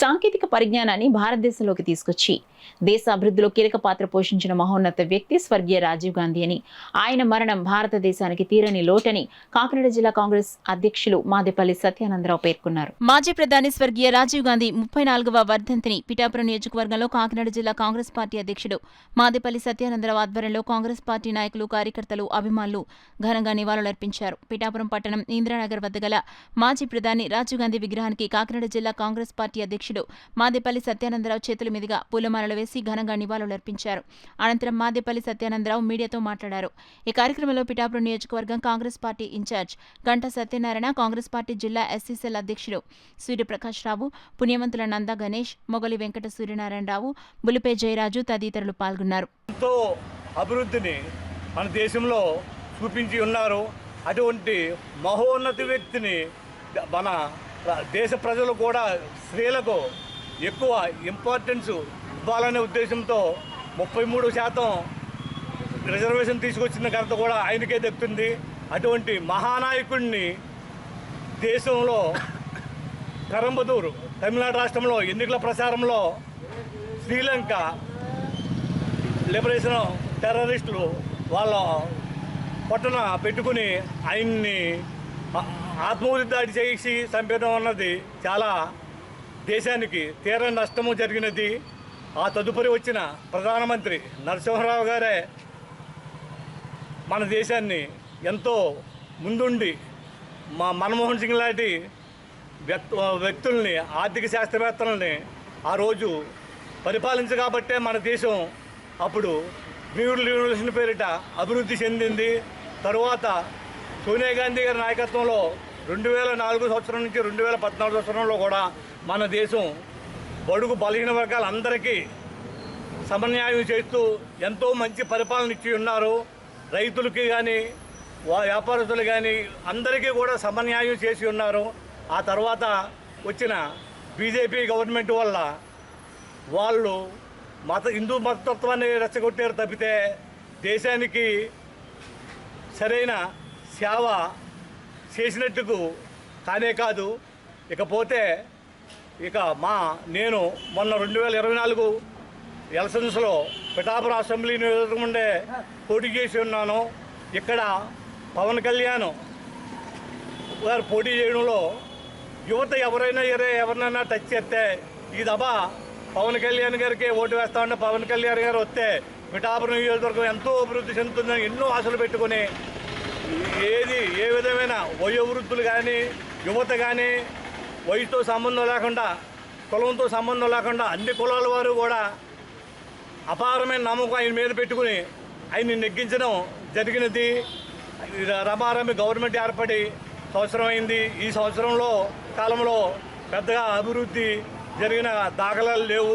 సాంకేతిక పరిజ్ఞానాన్ని భారతదేశంలోకి తీసుకొచ్చి దేశ అభివృద్ధిలో కీలక పాత్ర పోషించిన మహోన్నత వ్యక్తి స్వర్గీయ రాజీవ్ గాంధీ అని, ఆయన మరణం భారతదేశానికి తీరని లోటని కాకినాడ జిల్లా కాంగ్రెస్ అధ్యక్షులు మాదేపల్లి సత్యానందరావు పేర్కొన్నారు. మాజీ ప్రధాని స్వర్గీయ రాజీవ్ గాంధీ 34వ వర్ధంతిని పిఠాపురం నియోజకవర్గంలో కాకినాడ జిల్లా కాంగ్రెస్ పార్టీ అధ్యక్షుడు మాదేపల్లి సత్యానందరావు ఆధ్వర్యంలో కాంగ్రెస్ పార్టీ నాయకులు, కార్యకర్తలు, అభిమానులు ఘనంగా నివాళులర్పించారు. పిఠాపురం పట్టణం ఇందిరానగర్ వద్ద గల మాజీ ప్రధాని రాజీవ్ గాంధీ విగ్రహానికి కాకినాడ జిల్లా కాంగ్రెస్ పార్టీ అధ్యక్షుడు మాదేపల్లి సత్యానందరావు చేతుల మీదుగా పూలమాలలు వేసి ఘనంగా నివాళులర్పించారు. అనంతరం మాదేపల్లి సత్యానందరావు మీడియాతో మాట్లాడారు. ఈ కార్యక్రమంలో పిఠాపురం నియోజకవర్గం Congress party incharge Ganta Satyanarayana, Congress party జిల్లా ఎస్సీసీఎల్ అధ్యక్షుడు సూర్యప్రకాష్ రావు, పుణ్యవంతుల నంద గణేష్, మొగలి వెంకట సూర్యనారాయణరావు, బులిపే జయరాజు తదితరులు పాల్గొన్నారు. అభివృద్ధిని మన దేశంలో చూపించి ఉన్నారు. అటువంటి మహోన్నత వ్యక్తిని మన దేశ ప్రజలు కూడా స్త్రీలకు ఎక్కువ ఇంపార్టెన్స్ ఇవ్వాలనే ఉద్దేశంతో 33% రిజర్వేషన్ తీసుకొచ్చిన ఘనత కూడా ఆయనకే దక్కుతుంది. అటువంటి మహానాయకుడిని దేశంలో పెరంబదూరు తమిళనాడు రాష్ట్రంలో ఎన్నికల ప్రచారంలో శ్రీలంక లిబరేషన్ టెర్రరిస్టులు వాళ్ళ పట్టున పెట్టుకుని ఆయన్ని ఆత్మహత్య దాడి చేసి చంపడం అన్నది చాలా దేశానికి తీరని నష్టము జరిగినది. ఆ తదుపరి వచ్చిన ప్రధానమంత్రి నరసింహరావు గారే మన దేశాన్ని ఎంతో ముందుండి మన్మోహన్ సింగ్ లాంటి వ్యక్తుల్ని, ఆర్థిక శాస్త్రవేత్తలని ఆ రోజు పరిపాలించగాబట్టే మన దేశం అప్పుడు గ్రీవుడ్ యూనివర్సిటీ పేరిట అభివృద్ధి చెందింది. తరువాత సోనియా గాంధీ గారి నాయకత్వంలో 2004 సంవత్సరం నుంచి 2014 సంవత్సరంలో కూడా మన దేశం బడుగు బలహీన వర్గాలందరికీ సమన్యాయం చేస్తూ ఎంతో మంచి పరిపాలన ఇచ్చి ఉన్నారు. రైతులకి కానీ వ్యాపారస్తులు కానీ అందరికీ కూడా సమన్యాయం చేసి ఉన్నారు. ఆ తర్వాత వచ్చిన బీజేపీ గవర్నమెంట్ వల్ల వాళ్ళు హిందూ మతతత్వాన్ని రెచ్చగొట్టారు తప్పితే దేశానికి సరైన సేవ చేసినట్టుకు కానే కాదు. ఇకపోతే నేను మొన్న 2024 ఎలక్షన్స్లో పిఠాపురం అసెంబ్లీ నియోజకవర్గం పోటీ చేసి ఉన్నాను. ఇక్కడ పవన్ కళ్యాణ్ గారు పోటీ చేయడంలో యువత ఎవరినైనా టచ్ చేస్తే ఈ దఫా పవన్ కళ్యాణ్ గారికి ఓటు వేస్తామంటే పవన్ కళ్యాణ్ గారు వస్తే పిఠాపురం నియోజకవర్గం ఎంతో అభివృద్ధి చెందుతుందని ఎన్నో ఆశలు పెట్టుకుని ఏ విధమైన వయోవృద్ధులు కానీ యువత కానీ వయసుతో సంబంధం లేకుండా, కులంతో సంబంధం లేకుండా అన్ని కులాల వారు కూడా అపారమైన నమ్మకం ఆయన మీద పెట్టుకుని ఆయన్ని నెగ్గించడం జరిగినది. రమారమి గవర్నమెంట్ ఏర్పడి సంవత్సరం అయింది. ఈ సంవత్సరంలో కాలంలో పెద్దగా అభివృద్ధి జరిగిన దాఖలాలు లేవు.